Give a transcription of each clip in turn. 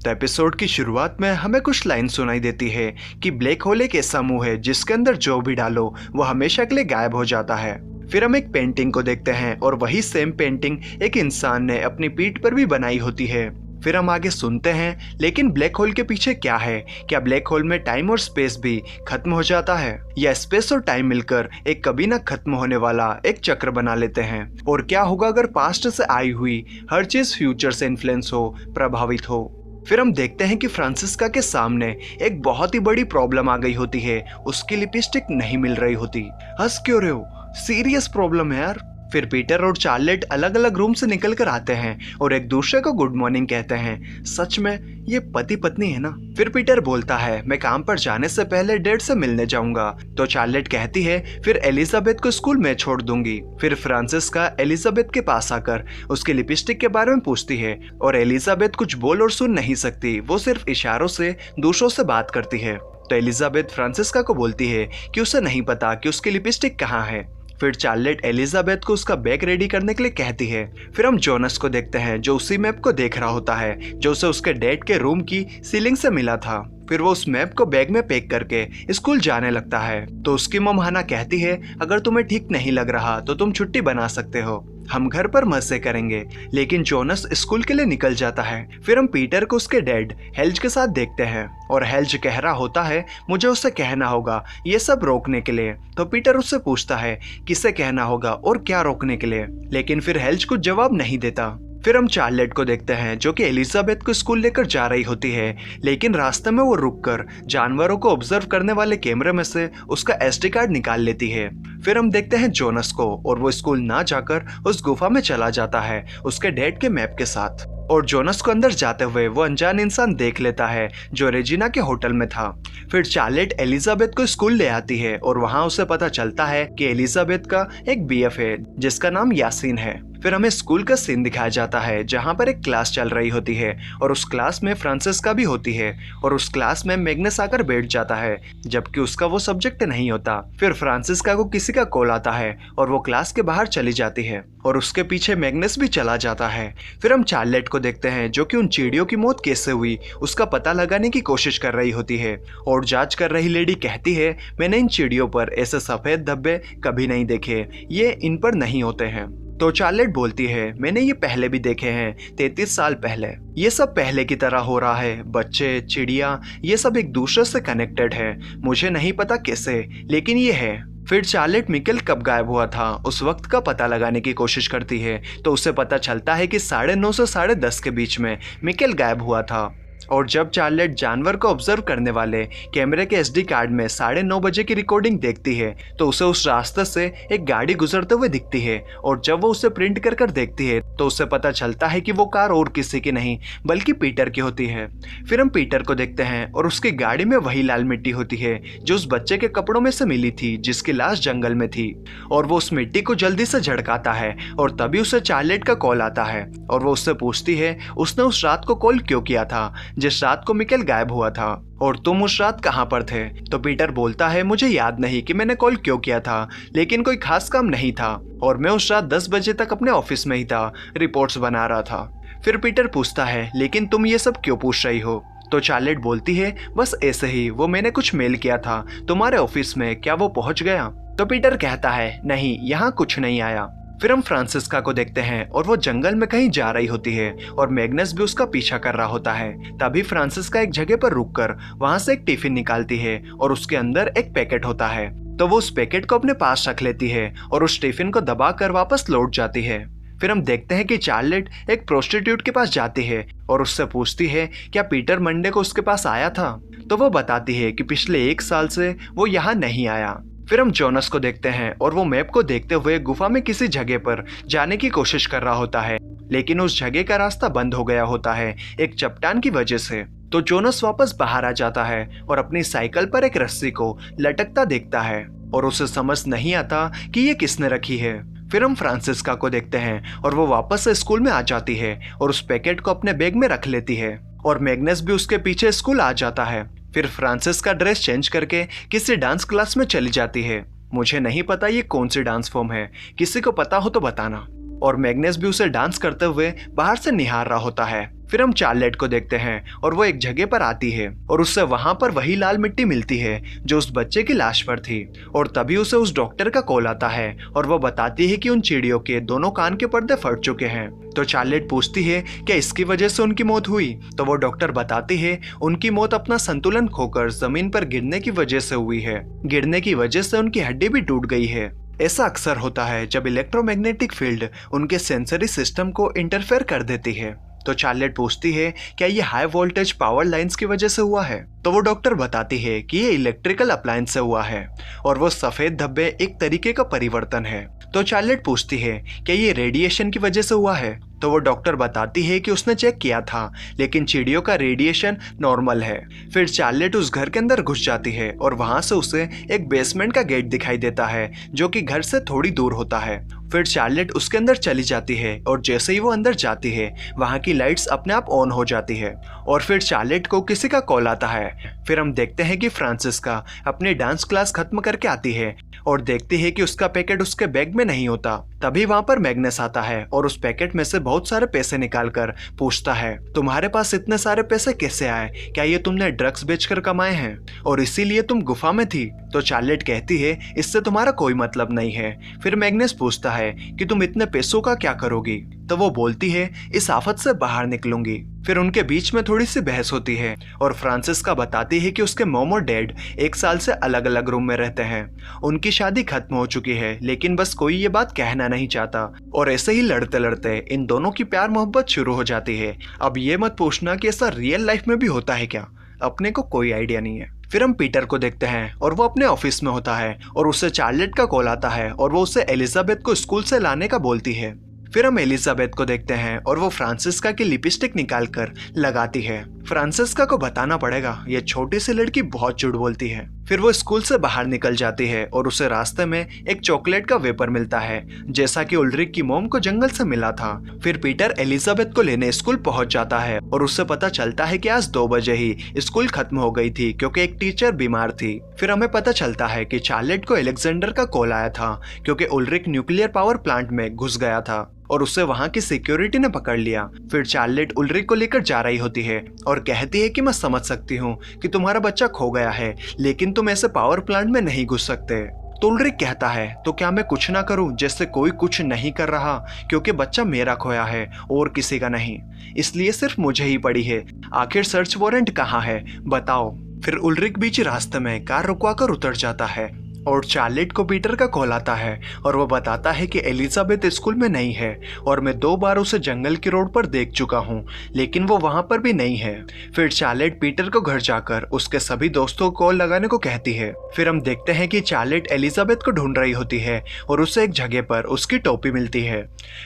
तो एपिसोड की शुरुआत में हमें कुछ लाइन सुनाई देती है कि ब्लैक होल एक ऐसा मुंह है जिसके अंदर जो भी डालो वो हमेशा के लिए गायब हो जाता है। फिर हम एक पेंटिंग को देखते हैं और वही सेम पेंटिंग एक इंसान ने अपनी पीठ पर भी बनाई होती है। फिर हम आगे सुनते हैं, लेकिन ब्लैक होल के पीछे क्या है? क्या ब्लैक होल में टाइम और स्पेस भी खत्म हो जाता है, या स्पेस और टाइम मिलकर एक कभी ना खत्म होने वाला एक चक्र बना लेते हैं? और क्या होगा अगर पास्ट से आई हुई हर चीज फ्यूचर से इन्फ्लुएंस हो, प्रभावित हो? फिर हम देखते हैं कि फ्रांसिस्का के सामने एक बहुत ही बड़ी प्रॉब्लम आ गई होती है। उसकी लिपस्टिक नहीं मिल रही होती। हंस क्यों रहे हो? सीरियस प्रॉब्लम है यार। फिर पीटर और चार्लेट अलग अलग रूम से निकल कर आते हैं और एक दूसरे को गुड मॉर्निंग कहते हैं। सच में ये पति पत्नी है ना? फिर पीटर बोलता है, मैं काम पर जाने से पहले डैड से मिलने जाऊंगा। तो चार्लेट कहती है, फिर एलिजाबेथ को स्कूल में छोड़ दूंगी। फिर फ्रांसिस्का एलिजाबेथ के पास आकर उसकी लिपस्टिक के बारे में पूछती है और एलिजाबेथ कुछ बोल और सुन नहीं सकती। वो सिर्फ इशारों से दूसरों से बात करती है। तो एलिजाबेथ फ्रांसिस्का को बोलती है कि उसे नहीं पता कि उसकी लिपस्टिक कहाँ है। फिर चार्लेट एलिजाबेथ को उसका बैग रेडी करने के लिए कहती है। फिर हम जोनस को देखते हैं जो उसी मैप को देख रहा होता है जो उसे उसके डैड के रूम की सीलिंग से मिला था। फिर वो उस मैप को बैग में पैक करके स्कूल जाने लगता है। तो उसकी मम हाना कहती है, अगर तुम्हें ठीक नहीं लग रहा तो तुम छुट्टी बना सकते हो, हम घर पर मजे करेंगे। लेकिन जोनस स्कूल के लिए निकल जाता है। फिर हम पीटर को उसके डैड हेल्ज के साथ देखते हैं और हेल्ज कह रहा होता है, मुझे उससे कहना होगा ये सब रोकने के लिए। तो पीटर उससे पूछता है किसे कहना होगा और क्या रोकने के लिए, लेकिन फिर हेल्ज कुछ जवाब नहीं देता। फिर हम चार्लेट को देखते हैं जो कि एलिजाबेथ को स्कूल लेकर जा रही होती है, लेकिन रास्ते में वो रुककर जानवरों को ऑब्जर्व करने वाले कैमरे में से उसका एसडी कार्ड निकाल लेती है। फिर हम देखते हैं जोनस को और वो स्कूल ना जाकर उस गुफा में चला जाता है उसके डैड के मैप के साथ। और जोनस को अंदर जाते हुए वो अनजान इंसान देख लेता है जो रेजिना के होटल में था। फिर चार्लेट एलिजाबेथ को स्कूल ले आती है और वहाँ उसे पता चलता है कि एलिजाबेथ का एक बीएफ है जिसका नाम यासीन है। फिर हमें स्कूल का सीन दिखाया जाता है जहाँ पर एक क्लास चल रही होती है और उस क्लास में फ्रांसिस्का भी होती है और उस क्लास में मैग्नस आकर बैठ जाता है जबकि उसका वो सब्जेक्ट नहीं होता। फिर फ्रांसिस्का को किसी का कॉल आता है और वो क्लास के बाहर चली जाती है और उसके पीछे मैग्नस भी चला जाता है। फिर हम चार्लेट को देखते हैं जो कि उन चिड़ियों की मौत कैसे हुई उसका पता लगाने की कोशिश कर रही होती है और जांच कर रही लेडी कहती है, मैंने इन चिड़ियों पर ऐसे सफेद धब्बे कभी नहीं देखे, ये इन पर नहीं होते हैं। तो चार्लेट बोलती है, मैंने ये पहले भी देखे हैं 33 साल पहले। ये सब पहले की तरह हो रहा है। बच्चे, चिड़िया, ये सब एक दूसरे से कनेक्टेड है। मुझे नहीं पता कैसे, लेकिन ये है। फिर चार्लेट मिकेल कब गायब हुआ था उस वक्त का पता लगाने की कोशिश करती है तो उसे पता चलता है कि 9:30 से 10:30 के बीच में मिकेल गायब हुआ था। और जब चार्लेट जानवर को ऑब्जर्व करने वाले कैमरे के एसडी कार्ड में 9:30 बजे की रिकॉर्डिंग देखती है तो उसे उस रास्ते से एक गाड़ी गुजरते हुए दिखती है और जब वो उसे प्रिंट कर कर देखती है तो उसे पता चलता है कि वो कार और किसी की नहीं बल्कि पीटर की होती है। फिर हम पीटर को देखते हैं और उसकी गाड़ी में वही लाल मिट्टी होती है जो उस बच्चे के कपड़ों में से मिली थी जिसकी लाश जंगल में थी और वो उस मिट्टी को जल्दी से झड़काता है और तभी उसे चार्लेट का कॉल आता है और वो उससे पूछती है उसने उस रात को कॉल क्यों किया था जिस रात को मिकेल गायब हुआ था और तुम उस रात कहां पर थे? तो पीटर बोलता है, मुझे याद नहीं कि मैंने कॉल क्यों किया था, लेकिन कोई खास काम नहीं था और मैं उस रात 10 बजे तक अपने ऑफिस में ही था, रिपोर्ट्स बना रहा था। फिर पीटर पूछता है, लेकिन तुम ये सब क्यों पूछ रही हो? तो चार्लेट बोलती है, बस ऐसे ही, वो मैंने कुछ मेल किया था तुम्हारे ऑफिस में, क्या वो पहुंच गया? तो पीटर कहता है, नहीं, यहाँ कुछ नहीं आया। फिर हम फ्रांसिस्का को देखते हैं और वो जंगल में कहीं जा रही होती है और मैग्नस भी उसका पीछा कर रहा होता है। तभी फ्रांसिस्का एक जगह पर रुककर वहां से एक टिफिन निकालती है और उसके अंदर एक पैकेट होता है। तो वो उस पैकेट को अपने पास रख लेती है और उस टिफिन को दबाकर वापस लौट जाती है। फिर हम देखते हैं कि चार्लेट एक प्रोस्टिट्यूट के पास जाती है और उससे पूछती है, क्या पीटर मंडे को उसके पास आया था? तो वो बताती है कि पिछले 1 साल से वो यहाँ नहीं आया। फिर हम जोनस को देखते हैं और वो मैप को देखते हुए गुफा में किसी जगह पर जाने की कोशिश कर रहा होता है, लेकिन उस जगह का रास्ता बंद हो गया होता है एक चट्टान की वजह से। तो जोनस वापस बाहर आ जाता है और अपनी साइकिल पर एक रस्सी को लटकता देखता है और उसे समझ नहीं आता कि ये किसने रखी है। फिर हम फ्रांसिस्का को देखते हैं और वो वापस से स्कूल में आ जाती है और उस पैकेट को अपने बैग में रख लेती है और मैग्नस भी उसके पीछे स्कूल आ जाता है। फिर फ्रांसिस्का ड्रेस चेंज करके किसी डांस क्लास में चली जाती है। मुझे नहीं पता ये कौन सी डांस फॉर्म है, किसी को पता हो तो बताना। और मैग्नेस भी उसे डांस करते हुए बाहर से निहार रहा होता है। फिर हम चार्लेट को देखते हैं और वो एक जगह पर आती है और उससे वहां पर वही लाल मिट्टी मिलती है जो उस बच्चे की लाश पर थी। और तभी उसे उस डॉक्टर का कॉल आता है और वो बताती है कि उन चिड़ियों के दोनों कान के पर्दे फट चुके हैं। तो चार्लेट पूछती है क्या इसकी वजह से उनकी मौत हुई। तो वो डॉक्टर बताती है उनकी मौत अपना संतुलन खोकर जमीन पर गिरने की वजह से हुई है। गिरने की वजह से उनकी हड्डी भी टूट गई है। ऐसा अक्सर होता है जब इलेक्ट्रोमैग्नेटिक फील्ड उनके सेंसरी सिस्टम को इंटरफेयर कर देती है। तो चार्लेट पूछती है क्या ये हाई वोल्टेज पावर लाइंस की वजह से हुआ है। तो वो डॉक्टर बताती है कि ये इलेक्ट्रिकल अप्लायंस से हुआ है और वो सफेद धब्बे एक तरीके का परिवर्तन है। तो चार्लेट पूछती है क्या ये रेडिएशन की वजह से हुआ है। तो वो डॉक्टर बताती है कि उसने चेक किया था लेकिन चिड़ियों का रेडिएशन नॉर्मल है। फिर चार्लेट उस घर के अंदर घुस जाती है और वहां से उसे एक बेसमेंट का गेट दिखाई देता है जो कि घर से थोड़ी दूर होता है। फिर चार्लेट उसके अंदर चली जाती है और जैसे ही वो अंदर जाती है वहां की लाइट्स अपने आप ऑन हो जाती है और फिर चार्लेट को किसी का कॉल आता है। फिर हम देखते हैं कि फ्रांसिस्का अपनी डांस क्लास खत्म करके आती है और देखती है कि उसका पैकेट उसके बैग में नहीं होता। तभी वहां पर मैग्नेस आता है और उस पैकेट में से बहुत सारे पैसे निकालकर पूछता है तुम्हारे पास इतने सारे पैसे कैसे आए, क्या ये तुमने ड्रग्स बेचकर कमाए हैं और इसीलिए तुम गुफा में थी। तो चार्लेट कहती है इससे तुम्हारा कोई मतलब नहीं है। फिर मैग्नेस पूछता है कि तुम इतने पैसों का क्या करोगी। तो वो बोलती है इस आफत से बाहर निकलूंगी। फिर उनके बीच में थोड़ी सी बहस होती है और फ्रांसिस्का बताती है कि उसके मॉम और डैड 1 साल से अलग अलग रूम में रहते हैं। उनकी शादी खत्म हो चुकी है लेकिन बस कोई ये बात कहना नहीं चाहता और ऐसे ही लड़ते लड़ते इन दोनों की प्यार मोहब्बत शुरू हो जाती है। अब ये मत पूछना कि ऐसा रियल लाइफ में भी होता है क्या, अपने को कोई आइडिया नहीं है। फिर हम पीटर को देखते हैं और वो अपने ऑफिस में होता है और उसे चार्लेट का कॉल आता है और वो उसे एलिजाबेथ को स्कूल से लाने का बोलती है। फिर हम एलिजाबेथ को देखते हैं और वो फ्रांसिस्का की लिपस्टिक निकालकर लगाती है। फ्रांसिस्का को बताना पड़ेगा ये छोटी सी लड़की बहुत झूठ बोलती है। फिर वो स्कूल से बाहर निकल जाती है और उसे रास्ते में एक चॉकलेट का वेपर मिलता है जैसा कि उल्रिक की मॉम को जंगल से मिला था। फिर पीटर एलिजाबेथ को लेने स्कूल पहुंच जाता है और उससे पता चलता है कि आज 2 बजे ही स्कूल खत्म हो गई थी क्योंकि एक टीचर बीमार थी। फिर हमें पता चलता है कि चार्लेट को अलेक्जेंडर का कॉल आया था क्योंकि उल्रिक न्यूक्लियर पावर प्लांट में घुस गया था और उसे वहां की सिक्योरिटी ने पकड़ लिया। फिर चार्लेट उल्रिक को लेकर जा रही होती है और कहती है कि मैं समझ सकती हूँ कि तुम्हारा बच्चा खो गया है लेकिन तुम ऐसे पावर प्लांट में नहीं घुस सकते। तो उल्रिक कहता है तो क्या मैं कुछ ना करूं जैसे कोई कुछ नहीं कर रहा, क्योंकि बच्चा मेरा खोया है और किसी का नहीं, इसलिए सिर्फ मुझे ही पड़ी है। आखिर सर्च वारंट कहाँ है बताओ। फिर उल्रिक बीच रास्ते में कार रुकवा कर उतर जाता है और चार्लेट को पीटर का कॉल आता है और वो बताता है कि एलिजाबेथ स्कूल में नहीं है और मैं 2 बार उसे जंगल की रोड पर देख चुका हूँ लेकिन वो वहां पर भी नहीं है। फिर चार्लेट पीटर को घर जाकर उसके सभी दोस्तों को कॉल लगाने को कहती है। फिर हम देखते हैं कि चार्लेट एलिजाबेथ को ढूंढ रही होती है और उसे एक जगह पर उसकी टोपी मिलती है।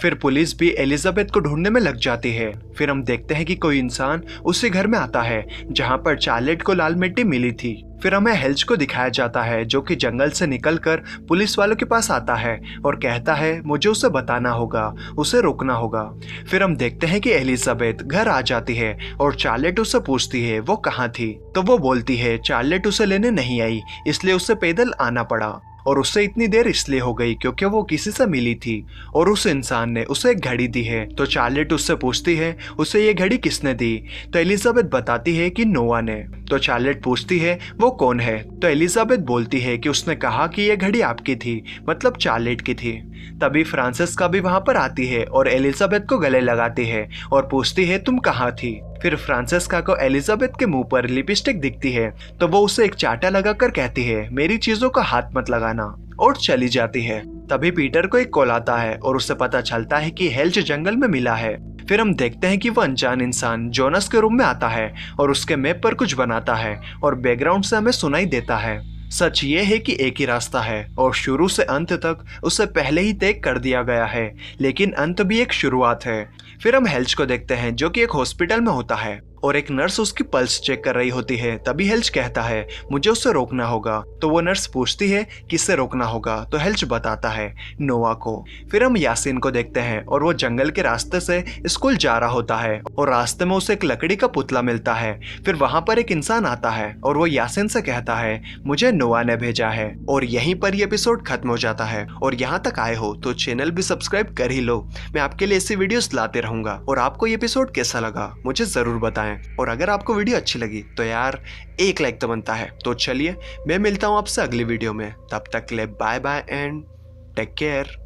फिर पुलिस भी एलिजाबेथ को ढूंढने में लग जाती है। फिर हम देखते हैं कि कोई इंसान उसी घर में आता है जहाँ पर चार्लेट को लाल मिट्टी मिली थी। फिर हमें हेल्च को दिखाया जाता है जो कि जंगल से निकलकर पुलिस वालों के पास आता है और कहता है मुझे उसे बताना होगा, उसे रोकना होगा। फिर हम देखते हैं कि एलिजाबेथ घर आ जाती है और चार्लेट उससे पूछती है वो कहाँ थी। तो वो बोलती है चार्लेट उसे लेने नहीं आई इसलिए उसे पैदल आना पड़ा और उससे इतनी देर इसलिए हो गई क्योंकि वो किसी से मिली थी और उस इंसान ने उसे एक घड़ी दी है। तो चार्लेट उससे पूछती है उसे ये घड़ी किसने दी। तो एलिजाबेथ बताती है कि नोआ ने। तो चार्लेट पूछती है वो कौन है। तो एलिजाबेथ बोलती है कि उसने कहा कि ये घड़ी आपकी थी, मतलब चार्लेट की थी। तभी फ्रांसिस्का भी वहां पर आती है और एलिजाबेथ को गले लगाती है और पूछती है तुम कहाँ थी। फिर फ्रांसिस्का को एलिजाबेथ के मुंह पर लिपस्टिक दिखती है तो वो उसे एक चाटा लगाकर कहती है मेरी चीजों का हाथ मत लगाना और चली जाती है। तभी पीटर को एक कॉल आता है और उसे पता चलता है कि हेल्च जंगल में मिला है। फिर हम देखते हैं कि वो अनजान इंसान जोनस के रूम में आता है और उसके मैप पर कुछ बनाता है और बैकग्राउंड से हमें सुनाई देता है। सच ये है कि एक ही रास्ता है और शुरू से अंत तक उसे पहले ही तय कर दिया गया है, लेकिन अंत भी एक शुरुआत है। फिर हम हेल्च को देखते हैं जो कि एक हॉस्पिटल में होता है और एक नर्स उसकी पल्स चेक कर रही होती है। तभी हेल्च कहता है मुझे उसे रोकना होगा। तो वो नर्स पूछती है किससे रोकना होगा, तो हेल्च बताता है नोआ को। फिर हम यासीन को देखते हैं और वो जंगल के रास्ते से स्कूल जा रहा होता है और रास्ते में उसे एक लकड़ी का पुतला मिलता है। फिर वहां पर एक इंसान आता है और वो यासीन से कहता है मुझे नोआ ने भेजा है। और यहीं पर ये एपिसोड खत्म हो जाता है। और यहाँ तक आए हो तो चैनल भी सब्सक्राइब कर ही लो। मैं आपके लिए ऐसी वीडियोस लाते रहूंगा। और आपको ये एपिसोड कैसा लगा मुझे जरूर बताएं। और अगर आपको वीडियो अच्छी लगी तो यार एक लाइक तो बनता है। तो चलिए मैं मिलता हूँ आपसे अगली वीडियो में। तब तक के लिए bye bye and take care.